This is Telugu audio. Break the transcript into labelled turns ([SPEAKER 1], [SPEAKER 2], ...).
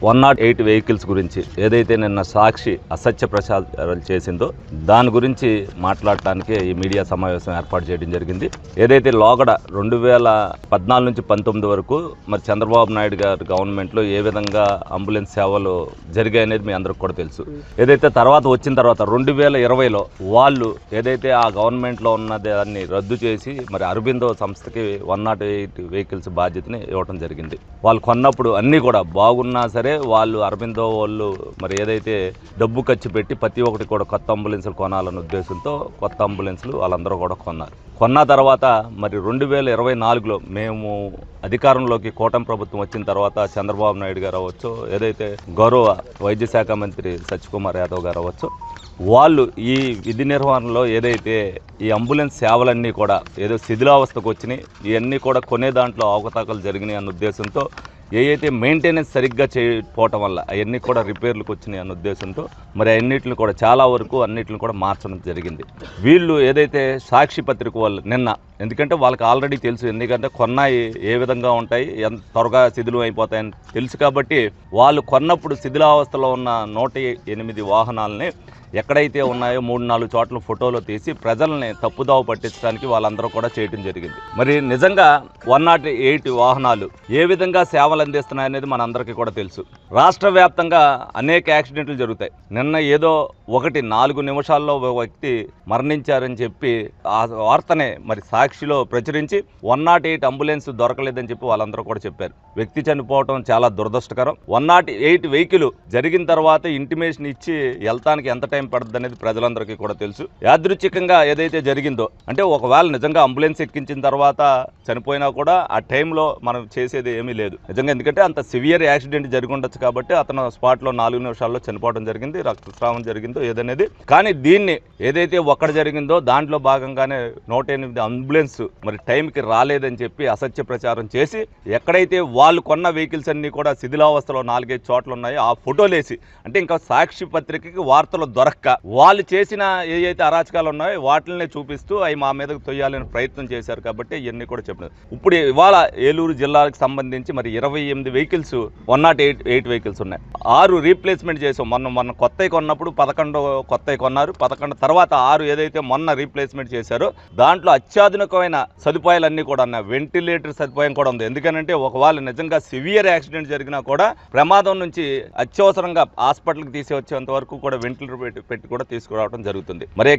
[SPEAKER 1] 108 వెహికల్స్ గురించి ఏదైతే నిన్న సాక్షి అసత్య ప్రచారాలు చేసిందో దాని గురించి మాట్లాడటానికి ఈ మీడియా సమావేశం ఏర్పాటు చేయడం జరిగింది. ఏదైతే లోగడ 2014 నుంచి 19 వరకు మరి చంద్రబాబు నాయుడు గారి గవర్నమెంట్లో ఏ విధంగా అంబులెన్స్ సేవలు జరిగాయనేది మీ అందరికి కూడా తెలుసు. ఏదైతే వచ్చిన తర్వాత 2020లో వాళ్ళు ఏదైతే ఆ గవర్నమెంట్లో ఉన్న దాన్ని రద్దు చేసి మరి అరబిందో సంస్థకి 108 వెహికల్స్ బాధ్యతని ఇవ్వడం జరిగింది. వాళ్ళు కొన్నప్పుడు అన్నీ కూడా బాగున్నా సరే వాళ్ళు అరబిందో వాళ్ళు మరి ఏదైతే డబ్బు ఖర్చు పెట్టి ప్రతి ఒక్కటి కూడా కొత్త అంబులెన్సులు కొనాలన్న ఉద్దేశంతో కొత్త అంబులెన్సులు వాళ్ళందరూ కూడా కొన్న తర్వాత మరి 2024లో మేము అధికారంలోకి కూటమి ప్రభుత్వం వచ్చిన తర్వాత చంద్రబాబు నాయుడు గారు అవ్వచ్చు, ఏదైతే గౌరవ వైద్య శాఖ మంత్రి సత్యకుమార్ యాదవ్ గారు అవ్వచ్చు, వాళ్ళు ఈ విధి నిర్వహణలో ఏదైతే ఈ అంబులెన్స్ సేవలన్నీ కూడా ఏదో శిథిలావస్థకు వచ్చినాయి, ఇవన్నీ కూడా కొనే దాంట్లో అవకతవకలు జరిగినాయి అన్న ఉద్దేశంతో ఏదైతే మెయింటెనెన్స్ సరిగ్గా చేయకపోవటం వల్ల అవన్నీ కూడా రిపేర్లకు వచ్చినాయి అన్న ఉద్దేశంతో మరి అన్నిటిని కూడా చాలా వరకు అన్నిటిని కూడా మార్చడం జరిగింది. వీళ్ళు ఏదైతే సాక్షి పత్రిక వాళ్ళు నిన్న, ఎందుకంటే వాళ్ళకి ఆల్రెడీ తెలుసు, ఎందుకంటే కొన్నాయి ఏ విధంగా ఉంటాయి, ఎంత త్వరగా శిథిలం అయిపోతాయని తెలుసు కాబట్టి వాళ్ళు కొన్నప్పుడు శిథిలావస్థలో ఉన్న 108 వాహనాలని ఎక్కడైతే ఉన్నాయో 3-4 చోట్ల ఫోటోలు తీసి ప్రజల్ని తప్పుదావ పట్టించడానికి వాళ్ళందరూ కూడా చేయడం జరిగింది. మరి నిజంగా 108 వాహనాలు ఏ విధంగా సేవలు అందిస్తున్నాయనేది మనందరికీ కూడా తెలుసు. రాష్ట్ర వ్యాప్తంగా అనేక యాక్సిడెంట్లు జరుగుతాయి. నిన్న ఏదో 4 నిమిషాల్లో వ్యక్తి మరణించారని చెప్పి ఆ వార్తనే మరి సాక్షిలో ప్రచురించి 108 అంబులెన్స్ దొరకలేదని చెప్పి వాళ్ళందరూ కూడా చెప్పారు. వ్యక్తి చనిపోవడం చాలా దురదృష్టకరం. 108 వెహికల్ జరిగిన తర్వాత ఇంటిమేషన్ ఇచ్చి వెళ్తానికి ఎంత టైం పడుతుంది అనేది ప్రజలందరికీ కూడా తెలుసు. యాదృచ్ఛికంగా ఏదైతే జరిగిందో, అంటే ఒకవేళ నిజంగా అంబులెన్స్ ఎక్కించిన తర్వాత చనిపోయినా కూడా ఆ టైంలో మనం చేసేది ఏమీ లేదు నిజంగా, ఎందుకంటే అంత సివియర్ యాక్సిడెంట్ జరిగి ఉండొచ్చు కాబట్టి అతను స్పాట్లో 4 నిమిషాల్లో చనిపోవడం జరిగింది, రక్తస్రావం జరిగిందో ఏదనేది. కానీ దీన్ని ఏదైతే ఒక్కడ జరిగిందో దాంట్లో భాగంగానే 108 అంబులెన్స్ మరి టైంకి రాలేదని చెప్పి అసత్య ప్రచారం చేసి ఎక్కడైతే వాళ్ళు కొన్న వెహికల్స్ అన్ని కూడా శిథిలావస్థలో 4-5 చోట్ల ఉన్నాయో ఆ ఫోటోలు వేసి, అంటే ఇంకా సాక్షి పత్రికకి వార్తలు దొరక్క వాళ్ళు చేసిన ఏదైతే అరాచకాలు ఉన్నాయో వాటిని చూపిస్తూ అవి మా మీదకు తొయ్యాలని ప్రయత్నం చేశారు కాబట్టి ఇవన్నీ కూడా చెప్పినారు. ఇప్పుడు ఇవాళ ఏలూరు జిల్లాకు సంబంధించి మరి 28 వెహికల్స్ 108 వెహికల్స్ ఉన్నాయి. 6 రీప్లేస్మెంట్ చేసాం. మొన్న కొత్తవి కొన్నప్పుడు 11 కొత్తవి కొన్నారు. 11 తర్వాత 6 ఏదైతే మొన్న రీప్లేస్మెంట్ చేశారో దాంట్లో అత్యాధునికమైన సదుపాయాలన్నీ కూడా ఉన్నాయి. వెంటిలేటర్ సదుపాయం కూడా ఉంది. ఎందుకంటే ఒకవేళ నిజంగా సివియర్ యాక్సిడెంట్ జరిగినా కూడా ప్రమాదం నుంచి అత్యవసరంగా హాస్పిటల్కి తీసుకొచ్చేంత వరకు కూడా వెంటిలేటర్ పెట్టి కూడా తీసుకురావడం జరుగుతుంది. మరి